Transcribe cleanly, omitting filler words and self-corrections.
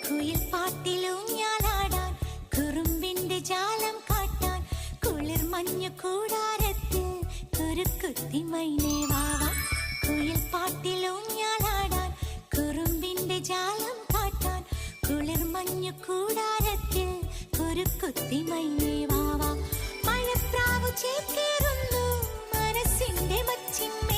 കുയിൽ പാട്ടിലൂഞ്ഞാലാടാൻ കുറുമ്പിന്റെ ജാലം കാട്ടാൻ കുളിർ മഞ്ഞു കൂടാരത്തിൽ കുരുക്കുത്തി മൈനേ വാവാ. കുയിൽ പാട്ടിലൂഞ്ഞാലാടാൻ കുറുമ്പിന്റെ ജാലം കാട്ടാൻ കുളിർ മഞ്ഞു കൂടാരത്തിൽ കുരുക്കുത്തി മൈനേ വാവാ. മഴപ്രാവു ചേക്കേറുന്നു മനസ്സിന്റെ മച്ചിന്മേൽ